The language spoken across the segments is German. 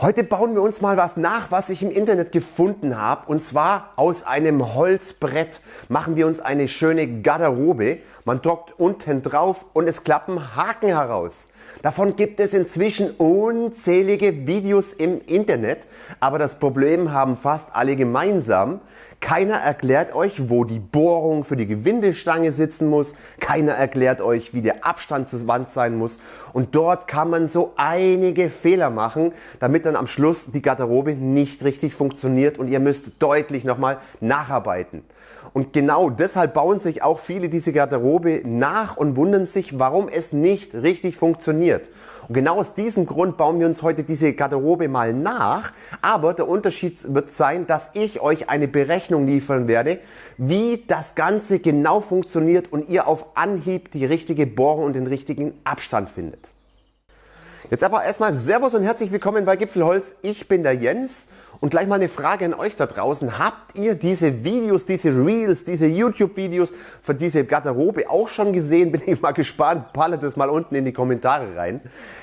Heute bauen wir uns mal was nach, was ich im Internet gefunden habe, und zwar aus einem Holzbrett machen wir uns eine schöne Garderobe. Man drückt unten drauf und es klappen Haken heraus. Davon gibt es inzwischen unzählige Videos im Internet, aber das Problem haben fast alle gemeinsam. Keiner erklärt euch, wo die Bohrung für die Gewindestange sitzen muss, keiner erklärt euch, wie der Abstand zur Wand sein muss, und dort kann man so einige Fehler machen, damit dann am Schluss die Garderobe nicht richtig funktioniert und ihr müsst deutlich nochmal nacharbeiten. Und genau deshalb bauen sich auch viele diese Garderobe nach und wundern sich, warum es nicht richtig funktioniert. Und genau aus diesem Grund bauen wir uns heute diese Garderobe mal nach, aber der Unterschied wird sein, dass ich euch eine Berechnung liefern werde, wie das Ganze genau funktioniert und ihr auf Anhieb die richtige Bohrung und den richtigen Abstand findet. Jetzt aber erstmal Servus und herzlich willkommen bei Gipfelholz. Ich bin der Jens und gleich mal eine Frage an euch da draußen. Habt ihr diese Videos, diese Reels, diese YouTube-Videos für diese Garderobe auch schon gesehen? Bin ich mal gespannt. Ballert es mal unten in die Kommentare rein.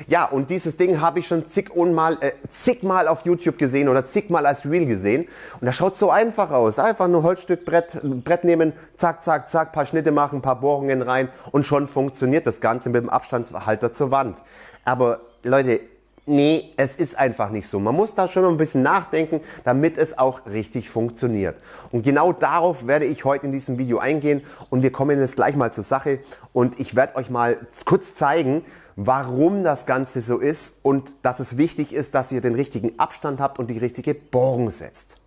Ja, und dieses Ding habe ich schon zigmal auf YouTube gesehen oder zigmal als Reel gesehen. Und das schaut so einfach aus. Einfach nur Holzstück Brett nehmen, zack, zack, zack, paar Schnitte machen, paar Bohrungen rein und schon funktioniert das Ganze mit dem Abstandshalter zur Wand. Aber Leute, nee, es ist einfach nicht so. Man muss da schon ein bisschen nachdenken, damit es auch richtig funktioniert. Und genau darauf werde ich heute in diesem Video eingehen und wir kommen jetzt gleich mal zur Sache und ich werde euch mal kurz zeigen, warum das Ganze so ist und dass es wichtig ist, dass ihr den richtigen Abstand habt und die richtige Bohrung setzt.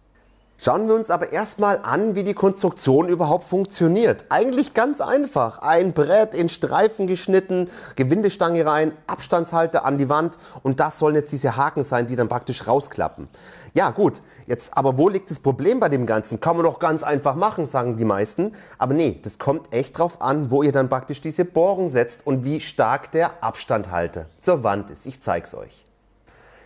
Schauen wir uns aber erstmal an, wie die Konstruktion überhaupt funktioniert. Eigentlich ganz einfach. Ein Brett in Streifen geschnitten, Gewindestange rein, Abstandshalter an die Wand und das sollen jetzt diese Haken sein, die dann praktisch rausklappen. Ja gut, jetzt aber wo liegt das Problem bei dem Ganzen? Kann man doch ganz einfach machen, sagen die meisten. Aber nee, das kommt echt drauf an, wo ihr dann praktisch diese Bohrung setzt und wie stark der Abstandhalter zur Wand ist. Ich zeige es euch.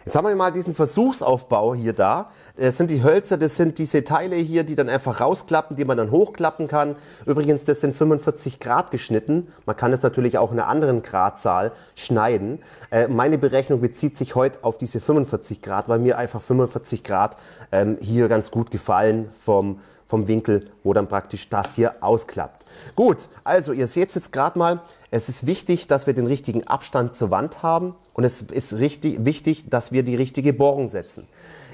Jetzt haben wir mal diesen Versuchsaufbau hier da. Das sind die Hölzer, das sind diese Teile hier, die dann einfach rausklappen, die man dann hochklappen kann. Übrigens, das sind 45 Grad geschnitten. Man kann es natürlich auch in einer anderen Gradzahl schneiden. Meine Berechnung bezieht sich heute auf diese 45 Grad, weil mir einfach 45 Grad hier ganz gut gefallen vom Winkel, wo dann praktisch das hier ausklappt. Gut, also ihr seht jetzt gerade mal, es ist wichtig, dass wir den richtigen Abstand zur Wand haben und es ist wichtig, dass wir die richtige Bohrung setzen.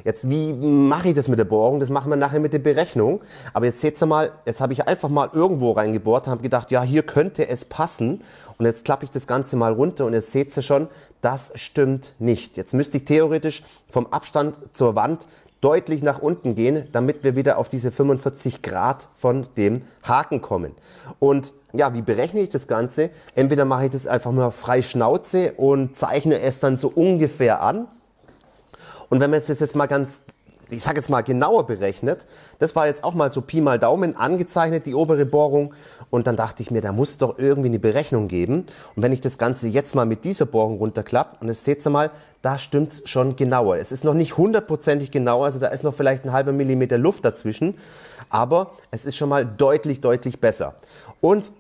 Jetzt, wie mache ich das mit der Bohrung? Das machen wir nachher mit der Berechnung. Aber jetzt seht ihr mal, jetzt habe ich einfach mal irgendwo reingebohrt und habe gedacht, ja, hier könnte es passen. Und jetzt klappe ich das Ganze mal runter und jetzt seht ihr schon, das stimmt nicht. Jetzt müsste ich theoretisch vom Abstand zur Wand deutlich nach unten gehen, damit wir wieder auf diese 45 Grad von dem Haken kommen. Und ja, wie berechne ich das Ganze? Entweder mache ich das einfach mal frei Schnauze und zeichne es dann so ungefähr an. Und wenn man es jetzt mal ganz, ich sage jetzt mal genauer berechnet, das war jetzt auch mal so Pi mal Daumen angezeichnet, die obere Bohrung. Und dann dachte ich mir, da muss es doch irgendwie eine Berechnung geben. Und wenn ich das Ganze jetzt mal mit dieser Bohrung runterklappe, und jetzt seht ihr mal, da stimmt es schon genauer. Es ist noch nicht hundertprozentig genau, also da ist noch vielleicht ein halber Millimeter Luft dazwischen. Aber es ist schon mal deutlich, deutlich besser. Und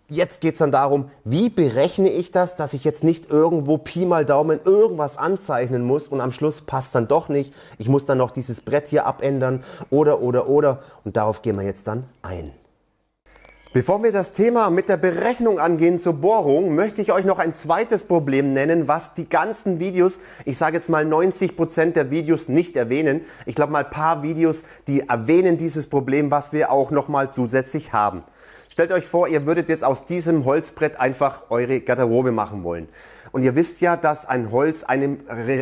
jetzt geht es dann darum, wie berechne ich das, dass ich jetzt nicht irgendwo Pi mal Daumen irgendwas anzeichnen muss und am Schluss passt dann doch nicht. Ich muss dann noch dieses Brett hier abändern oder. Und darauf gehen wir jetzt dann ein. Bevor wir das Thema mit der Berechnung angehen zur Bohrung, möchte ich euch noch ein zweites Problem nennen, was die ganzen Videos, ich sage jetzt mal 90% der Videos nicht erwähnen. Ich glaube mal ein paar Videos, die erwähnen dieses Problem, was wir auch nochmal zusätzlich haben. Stellt euch vor, ihr würdet jetzt aus diesem Holzbrett einfach eure Garderobe machen wollen. Und ihr wisst ja, dass ein Holz eine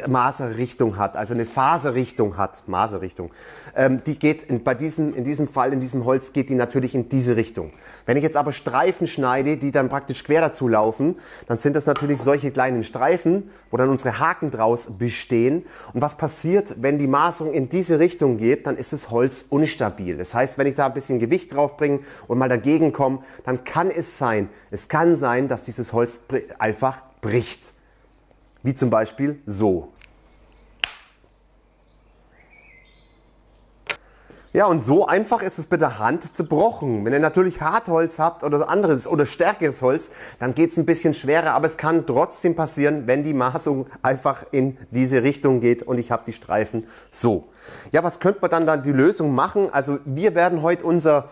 Maserrichtung hat, also eine Faserrichtung hat, Maserrichtung. Die geht in diesem Holz geht die natürlich in diese Richtung. Wenn ich jetzt aber Streifen schneide, die dann praktisch quer dazu laufen, dann sind das natürlich solche kleinen Streifen, wo dann unsere Haken draus bestehen. Und was passiert, wenn die Maserung in diese Richtung geht, dann ist das Holz unstabil. Das heißt, wenn ich da ein bisschen Gewicht drauf bringe und mal dagegen komme, dann kann es sein, dass dieses Holz einfach bricht. Wie zum Beispiel so. Ja, und so einfach ist es mit der Hand zu brochen. Wenn ihr natürlich Hartholz habt oder anderes oder stärkeres Holz, dann geht es ein bisschen schwerer, aber es kann trotzdem passieren, wenn die Maserung einfach in diese Richtung geht und ich habe die Streifen so. Ja, was könnte man dann die Lösung machen? Also wir werden heute unser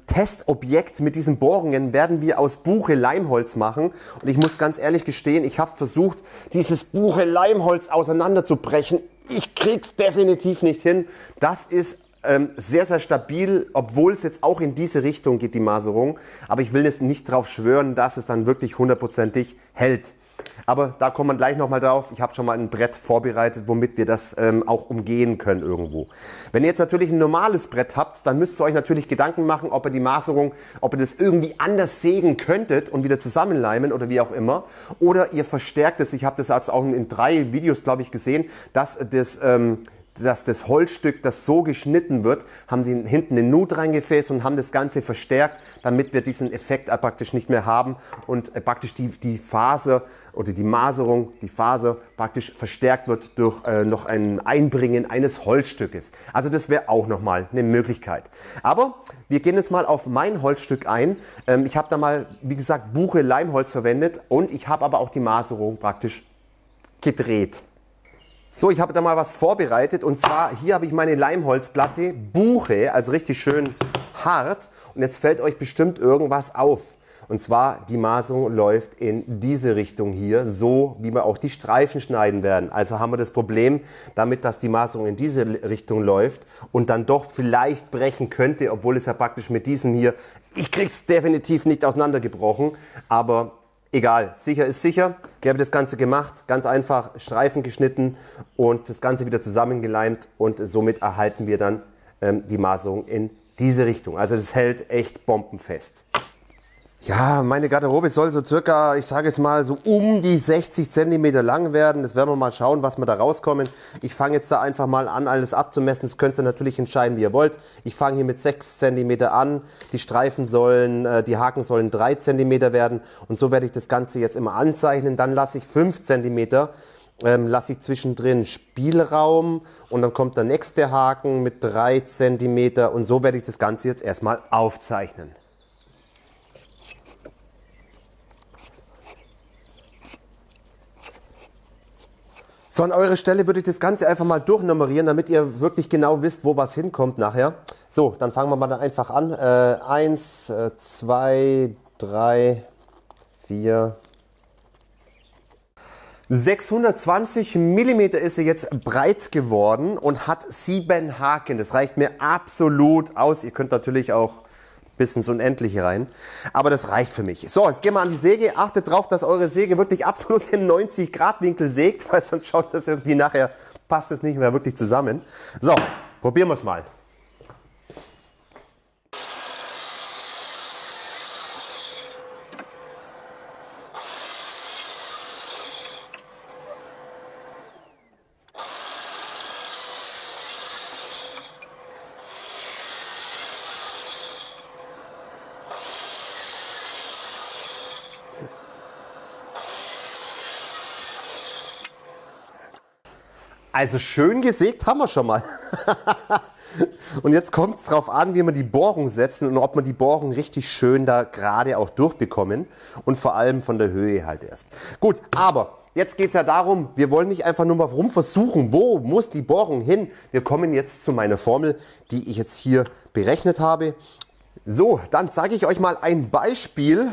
Testobjekt mit diesen Bohrungen werden wir aus Buche-Leimholz machen. Und ich muss ganz ehrlich gestehen, ich habe versucht, dieses Buche-Leimholz auseinanderzubrechen. Ich krieg's definitiv nicht hin. Das ist sehr, sehr stabil, obwohl es jetzt auch in diese Richtung geht, die Maserung. Aber ich will jetzt nicht drauf schwören, dass es dann wirklich hundertprozentig hält. Aber da kommt man gleich nochmal drauf. Ich habe schon mal ein Brett vorbereitet, womit wir das auch umgehen können irgendwo. Wenn ihr jetzt natürlich ein normales Brett habt, dann müsst ihr euch natürlich Gedanken machen, ob ihr die Maserung, ob ihr das irgendwie anders sägen könntet und wieder zusammenleimen oder wie auch immer. Oder ihr verstärkt es. Ich habe das jetzt auch in 3 Videos, glaube ich, gesehen, dass das Holzstück, das so geschnitten wird, haben sie hinten ein Nut reingefräst und haben das Ganze verstärkt, damit wir diesen Effekt praktisch nicht mehr haben und praktisch die Faser oder die Maserung, die Faser praktisch verstärkt wird durch noch ein Einbringen eines Holzstückes. Also das wäre auch nochmal eine Möglichkeit. Aber wir gehen jetzt mal auf mein Holzstück ein. Ich habe da mal, wie gesagt, Buche-Leimholz verwendet und ich habe aber auch die Maserung praktisch gedreht. So, ich habe da mal was vorbereitet und zwar hier habe ich meine Leimholzplatte, Buche, also richtig schön hart und jetzt fällt euch bestimmt irgendwas auf. Und zwar die Maserung läuft in diese Richtung hier, so wie wir auch die Streifen schneiden werden. Also haben wir das Problem damit, dass die Maserung in diese Richtung läuft und dann doch vielleicht brechen könnte, obwohl es ja praktisch mit diesen hier, ich krieg's definitiv nicht auseinandergebrochen, aber egal, sicher ist sicher. Ich habe das Ganze gemacht, ganz einfach Streifen geschnitten und das Ganze wieder zusammengeleimt und somit erhalten wir dann die Maserung in diese Richtung. Also das hält echt bombenfest. Ja, meine Garderobe soll so circa, ich sage jetzt mal, so um die 60 cm lang werden. Das werden wir mal schauen, was wir da rauskommen. Ich fange jetzt da einfach mal an, alles abzumessen. Das könnt ihr natürlich entscheiden, wie ihr wollt. Ich fange hier mit 6 cm an. Die Streifen sollen, die Haken sollen 3 cm werden. Und so werde ich das Ganze jetzt immer anzeichnen. Dann lasse ich 5 cm, lasse ich zwischendrin Spielraum. Und dann kommt der nächste Haken mit 3 cm. Und so werde ich das Ganze jetzt erstmal aufzeichnen. So, an eurer Stelle würde ich das Ganze einfach mal durchnummerieren, damit ihr wirklich genau wisst, wo was hinkommt nachher. So, dann fangen wir mal dann einfach an. 1, 2, 3, 4. 620 mm ist sie jetzt breit geworden und hat 7 Haken. Das reicht mir absolut aus. Ihr könnt natürlich auch bis ins Unendliche rein. Aber das reicht für mich. So, jetzt gehen wir an die Säge. Achtet darauf, dass eure Säge wirklich absolut in 90-Grad-Winkel sägt, weil sonst schaut das irgendwie nachher, passt es nicht mehr wirklich zusammen. So, probieren wir es mal. Also schön gesägt haben wir schon mal. Und jetzt kommt es darauf an, wie wir die Bohrung setzen und ob wir die Bohrung richtig schön da gerade auch durchbekommen und vor allem von der Höhe halt erst. Gut, aber jetzt geht es ja darum, wir wollen nicht einfach nur mal rum versuchen, wo muss die Bohrung hin. Wir kommen jetzt zu meiner Formel, die ich jetzt hier berechnet habe. So, dann zeige ich euch mal ein Beispiel.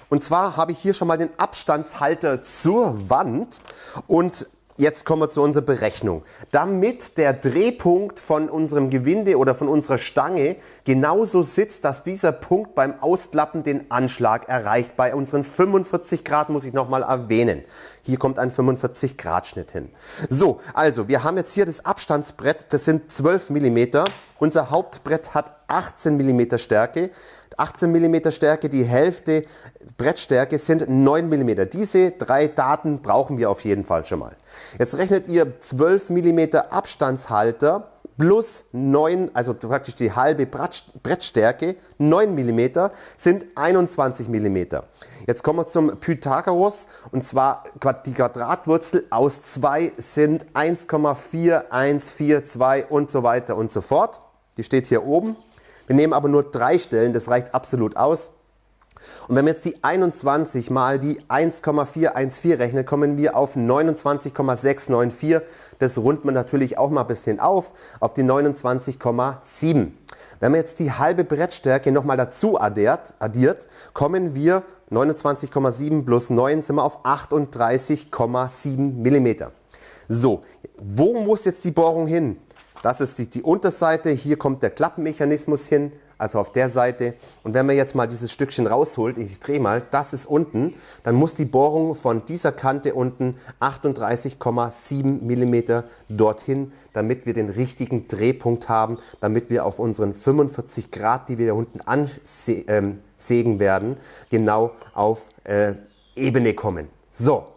Und zwar habe ich hier schon mal den Abstandshalter zur Wand und jetzt kommen wir zu unserer Berechnung. Damit der Drehpunkt von unserem Gewinde oder von unserer Stange genauso sitzt, dass dieser Punkt beim Ausklappen den Anschlag erreicht. Bei unseren 45 Grad muss ich nochmal erwähnen. Hier kommt ein 45 Grad Schnitt hin. So, also wir haben jetzt hier das Abstandsbrett, das sind 12 mm. Unser Hauptbrett hat 18 mm Stärke. 18 mm Stärke, die Hälfte Brettstärke sind 9 mm. Diese 3 Daten brauchen wir auf jeden Fall schon mal. Jetzt rechnet ihr 12 mm Abstandshalter plus 9, also praktisch die halbe Brettstärke, 9 mm sind 21 mm. Jetzt kommen wir zum Pythagoras und zwar die Quadratwurzel aus 2 sind 1,4142 und so weiter und so fort. die steht hier oben. Wir nehmen aber nur 3 Stellen, das reicht absolut aus. Und wenn wir jetzt die 21 mal die 1,414 rechnen, kommen wir auf 29,694. Das rundet man natürlich auch mal ein bisschen auf die 29,7. Wenn man jetzt die halbe Brettstärke nochmal dazu addiert, kommen wir 29,7 plus 9 sind wir auf 38,7 mm. So, wo muss jetzt die Bohrung hin? Das ist die Unterseite, hier kommt der Klappenmechanismus hin, also auf der Seite. Und wenn man jetzt mal dieses Stückchen rausholt, ich drehe mal, das ist unten, dann muss die Bohrung von dieser Kante unten 38,7 mm dorthin, damit wir den richtigen Drehpunkt haben, damit wir auf unseren 45 Grad, die wir da unten ansägen werden, genau auf Ebene kommen. So.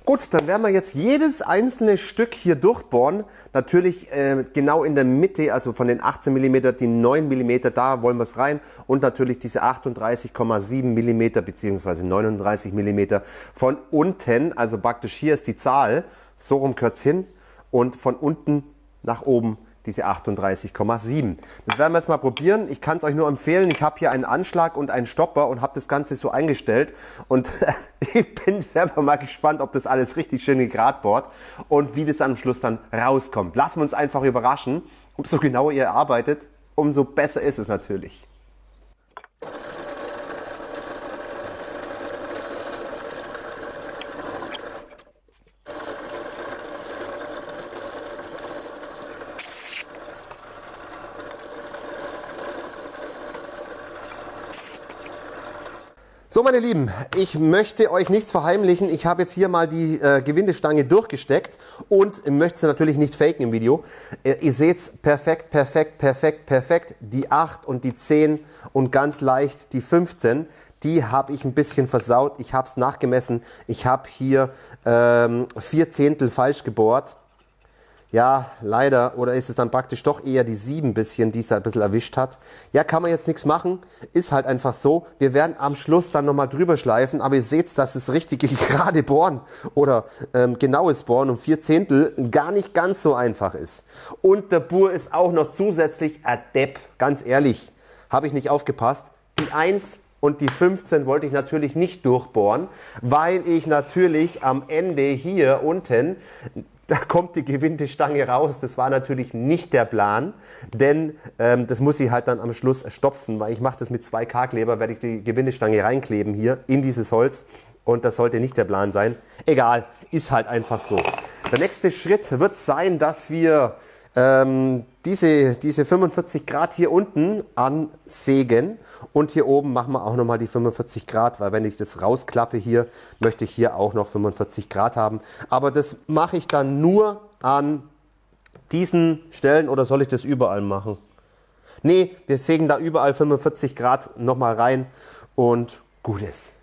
Gut, dann werden wir jetzt jedes einzelne Stück hier durchbohren. Natürlich genau in der Mitte, also von den 18 mm, die 9 mm, da wollen wir es rein. Und natürlich diese 38,7 mm bzw. 39 mm von unten, also praktisch hier ist die Zahl, so rum gehört es hin. Und von unten nach oben diese 38,7. Das werden wir jetzt mal probieren. Ich kann es euch nur empfehlen. Ich habe hier einen Anschlag und einen Stopper und habe das Ganze so eingestellt. Und ich bin selber mal gespannt, ob das alles richtig schön gerade bohrt und wie das am Schluss dann rauskommt. Lassen wir uns einfach überraschen. Umso genauer ihr arbeitet, umso besser ist es natürlich. So meine Lieben, ich möchte euch nichts verheimlichen. Ich habe jetzt hier mal die Gewindestange durchgesteckt und möchte sie natürlich nicht faken im Video. Ihr seht's, perfekt, perfekt, perfekt, perfekt. Die 8 und die 10 und ganz leicht die 15. Die habe ich ein bisschen versaut. Ich habe es nachgemessen. Ich habe hier 4 Zehntel falsch gebohrt. Ja, leider, oder ist es dann praktisch doch eher die 7 bisschen, die es halt ein bisschen erwischt hat. Ja, kann man jetzt nichts machen, ist halt einfach so. Wir werden am Schluss dann nochmal drüber schleifen, aber ihr seht, dass das richtige gerade Bohren oder genaues Bohren um 4 Zehntel gar nicht ganz so einfach ist. Und der Bur ist auch noch zusätzlich Adept, ganz ehrlich, habe ich nicht aufgepasst. Die 1 und die 15 wollte ich natürlich nicht durchbohren, weil ich natürlich am Ende hier unten, da kommt die Gewindestange raus. Das war natürlich nicht der Plan, denn das muss ich halt dann am Schluss stopfen, weil ich mache das mit 2 K-Kleber, werde ich die Gewindestange reinkleben hier in dieses Holz und das sollte nicht der Plan sein. Egal, ist halt einfach so. Der nächste Schritt wird sein, dass wir diese 45 Grad hier unten ansägen und hier oben machen wir auch nochmal die 45 Grad, weil wenn ich das rausklappe hier, möchte ich hier auch noch 45 Grad haben. Aber das mache ich dann nur an diesen Stellen oder soll ich das überall machen? Nee, wir sägen da überall 45 Grad nochmal rein und gut ist.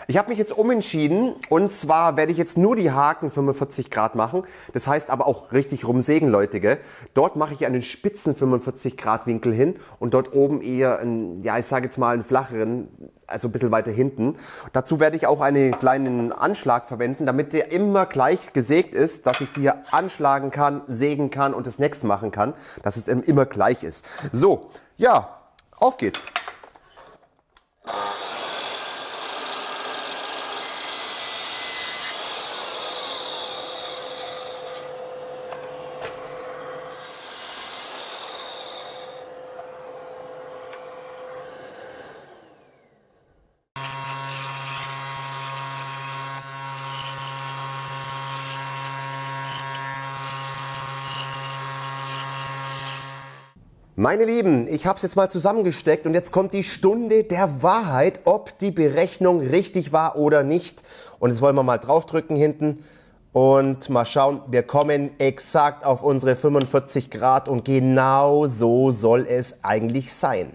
Ich habe mich jetzt umentschieden und zwar werde ich jetzt nur die Haken 45 Grad machen. Das heißt aber auch richtig rumsägen, Leute. Gell? Dort mache ich einen spitzen 45 Grad Winkel hin und dort oben eher einen, ja ich sage jetzt mal einen flacheren, also ein bisschen weiter hinten. Dazu werde ich auch einen kleinen Anschlag verwenden, damit der immer gleich gesägt ist, dass ich die hier anschlagen kann, sägen kann und das nächste machen kann, dass es immer gleich ist. So, ja, auf geht's. Meine Lieben, ich habe es jetzt mal zusammengesteckt und jetzt kommt die Stunde der Wahrheit, ob die Berechnung richtig war oder nicht. Und jetzt wollen wir mal draufdrücken hinten und mal schauen, wir kommen exakt auf unsere 45 Grad und genau so soll es eigentlich sein.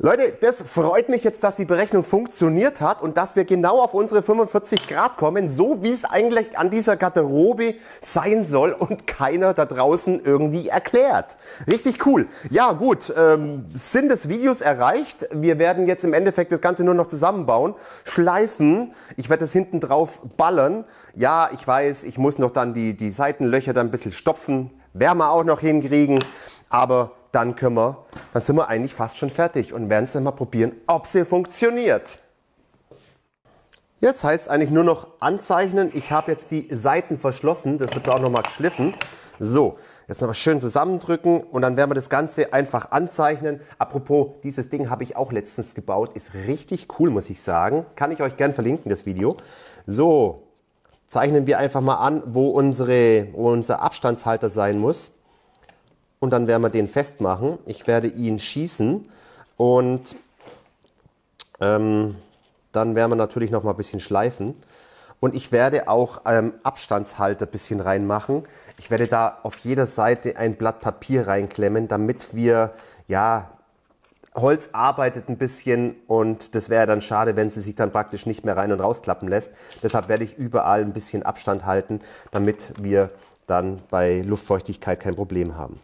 Leute, das freut mich jetzt, dass die Berechnung funktioniert hat und dass wir genau auf unsere 45 Grad kommen, so wie es eigentlich an dieser Garderobe sein soll und keiner da draußen irgendwie erklärt. Richtig cool. Ja gut, Sinn des Videos erreicht. Wir werden jetzt im Endeffekt das Ganze nur noch zusammenbauen, schleifen. Ich werde das hinten drauf ballern. Ja, ich weiß, ich muss noch dann die Seitenlöcher dann ein bisschen stopfen, werden wir auch noch hinkriegen, aber dann sind wir eigentlich fast schon fertig und werden es dann mal probieren, ob sie funktioniert. Jetzt heißt es eigentlich nur noch anzeichnen. Ich habe jetzt die Seiten verschlossen, das wird auch noch mal geschliffen. So, jetzt noch mal schön zusammendrücken und dann werden wir das Ganze einfach anzeichnen. Apropos, dieses Ding habe ich auch letztens gebaut, ist richtig cool, muss ich sagen. Kann ich euch gern verlinken, das Video. So, zeichnen wir einfach mal an, wo unser Abstandshalter sein muss. Und dann werden wir den festmachen. Ich werde ihn schießen und dann werden wir natürlich noch mal ein bisschen schleifen. Und ich werde auch Abstandshalter ein bisschen reinmachen. Ich werde da auf jeder Seite ein Blatt Papier reinklemmen, damit wir, ja, Holz arbeitet ein bisschen und das wäre dann schade, wenn sie sich dann praktisch nicht mehr rein und rausklappen lässt. Deshalb werde ich überall ein bisschen Abstand halten, damit wir dann bei Luftfeuchtigkeit kein Problem haben.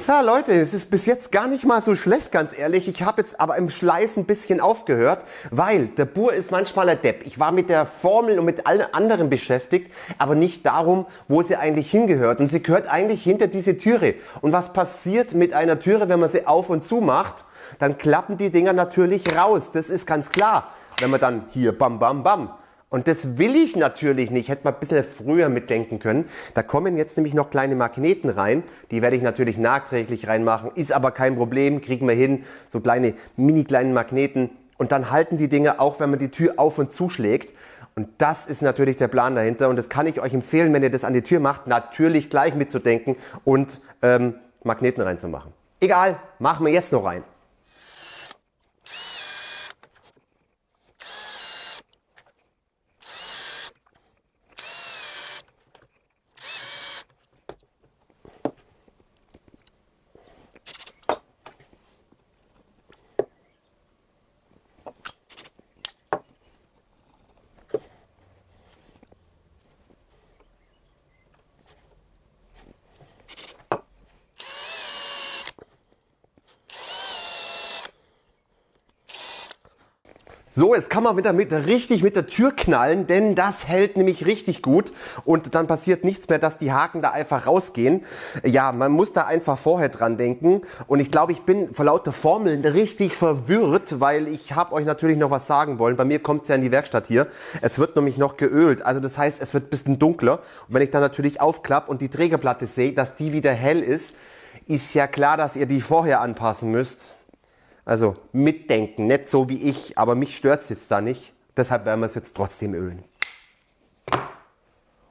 Ja Leute, es ist bis jetzt gar nicht mal so schlecht, ganz ehrlich. Ich habe jetzt aber im Schleifen ein bisschen aufgehört, weil der Bur ist manchmal ein Depp. Ich war mit der Formel und mit allen anderen beschäftigt, aber nicht darum, wo sie eigentlich hingehört. Und sie gehört eigentlich hinter diese Türe. Und was passiert mit einer Türe, wenn man sie auf und zu macht? Dann klappen die Dinger natürlich raus. Das ist ganz klar. Wenn man dann hier bam, bam, bam. Und das will ich natürlich nicht. Hätte man ein bisschen früher mitdenken können. Da kommen jetzt nämlich noch kleine Magneten rein. Die werde ich natürlich nachträglich reinmachen. Ist aber kein Problem. Kriegen wir hin. So kleine, mini kleinen Magneten. Und dann halten die Dinge auch, wenn man die Tür auf und zuschlägt. Und das ist natürlich der Plan dahinter. Und das kann ich euch empfehlen, wenn ihr das an die Tür macht, natürlich gleich mitzudenken und Magneten reinzumachen. Egal, machen wir jetzt noch rein. So, jetzt kann man richtig mit der Tür knallen, denn das hält nämlich richtig gut und dann passiert nichts mehr, dass die Haken da einfach rausgehen. Ja, man muss da einfach vorher dran denken und ich glaube, ich bin vor lauter Formeln richtig verwirrt, weil ich habe euch natürlich noch was sagen wollen. Bei mir kommt es ja in die Werkstatt hier. Es wird nämlich noch geölt, also das heißt, es wird ein bisschen dunkler und wenn ich dann natürlich aufklappe und die Trägerplatte sehe, dass die wieder hell ist ja klar, dass ihr die vorher anpassen müsst. Also mitdenken, nicht so wie ich, aber mich stört es jetzt da nicht. Deshalb werden wir es jetzt trotzdem ölen.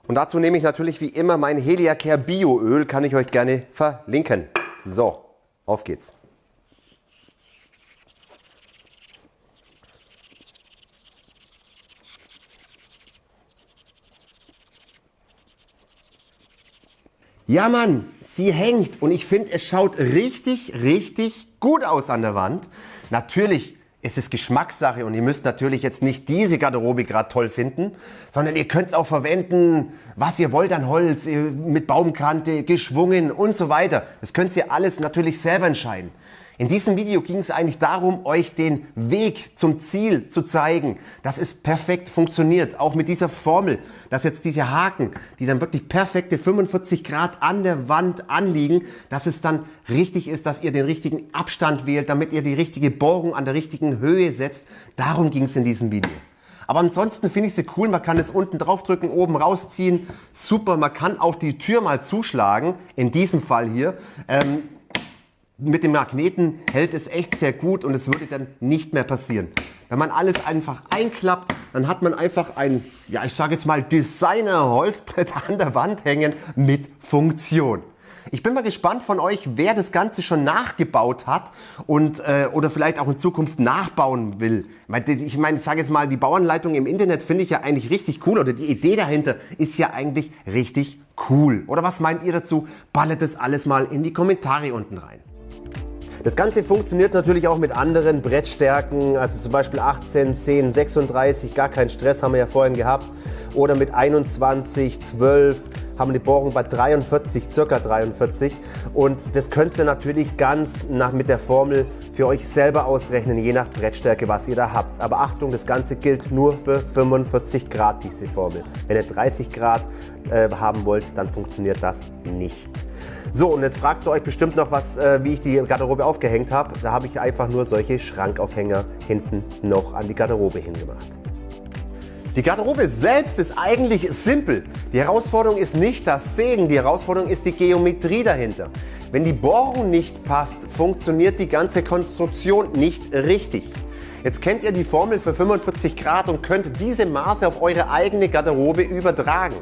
Und dazu nehme ich natürlich wie immer mein Heliacare Bioöl, kann ich euch gerne verlinken. So, auf geht's. Ja Mann, sie hängt und ich finde, es schaut richtig, richtig gut aus an der Wand. Natürlich ist es Geschmackssache und ihr müsst natürlich jetzt nicht diese Garderobe gerade toll finden, sondern ihr könnt es auch verwenden, was ihr wollt an Holz, mit Baumkante, geschwungen und so weiter. Das könnt ihr alles natürlich selber entscheiden. In diesem Video ging es eigentlich darum, euch den Weg zum Ziel zu zeigen, dass es perfekt funktioniert. Auch mit dieser Formel, dass jetzt diese Haken, die dann wirklich perfekte 45 Grad an der Wand anliegen, dass es dann richtig ist, dass ihr den richtigen Abstand wählt, damit ihr die richtige Bohrung an der richtigen Höhe setzt. Darum ging es in diesem Video. Aber ansonsten finde ich sie cool, man kann es unten drauf drücken, oben rausziehen. Super, man kann auch die Tür mal zuschlagen, in diesem Fall hier. Mit dem Magneten hält es echt sehr gut und es würde dann nicht mehr passieren. Wenn man alles einfach einklappt, dann hat man einfach ein, ja ich sage jetzt mal Designer-Holzbrett an der Wand hängen mit Funktion. Ich bin mal gespannt von euch, wer das Ganze schon nachgebaut hat und oder vielleicht auch in Zukunft nachbauen will. Ich meine, ich sage jetzt mal, die Bauanleitung im Internet finde ich ja eigentlich richtig cool oder die Idee dahinter ist ja eigentlich richtig cool. Oder was meint ihr dazu? Ballert das alles mal in die Kommentare unten rein. Das Ganze funktioniert natürlich auch mit anderen Brettstärken, also zum Beispiel 18, 10, 36, gar keinen Stress, haben wir ja vorhin gehabt. Oder mit 21, 12, haben wir die Bohrung bei 43, circa 43. Und das könnt ihr natürlich ganz mit der Formel für euch selber ausrechnen, je nach Brettstärke, was ihr da habt. Aber Achtung, das Ganze gilt nur für 45 Grad, diese Formel. Wenn ihr 30 Grad haben wollt, dann funktioniert das nicht. So, und jetzt fragt ihr euch bestimmt noch, wie ich die Garderobe aufgehängt habe. Da habe ich einfach nur solche Schrankaufhänger hinten noch an die Garderobe hingemacht. Die Garderobe selbst ist eigentlich simpel. Die Herausforderung ist nicht das Sägen, die Herausforderung ist die Geometrie dahinter. Wenn die Bohrung nicht passt, funktioniert die ganze Konstruktion nicht richtig. Jetzt kennt ihr die Formel für 45 Grad und könnt diese Maße auf eure eigene Garderobe übertragen.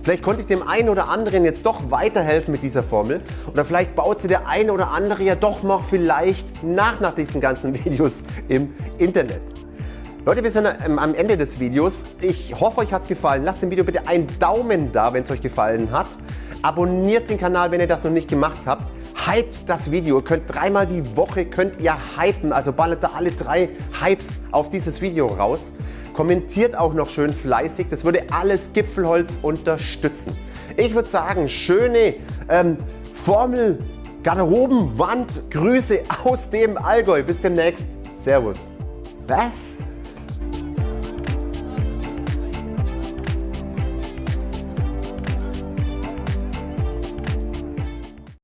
Vielleicht konnte ich dem einen oder anderen jetzt doch weiterhelfen mit dieser Formel oder vielleicht baut sie der eine oder andere ja doch noch vielleicht nach diesen ganzen Videos im Internet. Leute, wir sind am Ende des Videos. Ich hoffe, euch hat es gefallen. Lasst dem Video bitte einen Daumen da, wenn es euch gefallen hat. Abonniert den Kanal, wenn ihr das noch nicht gemacht habt. Hypt das Video. Ihr könnt dreimal die Woche hypen. Also ballert da alle 3 Hypes auf dieses Video raus. Kommentiert auch noch schön fleißig. Das würde alles Gipfelholz unterstützen. Ich würde sagen, schöne Formel, Garderobenwand, Grüße aus dem Allgäu. Bis demnächst. Servus. Was?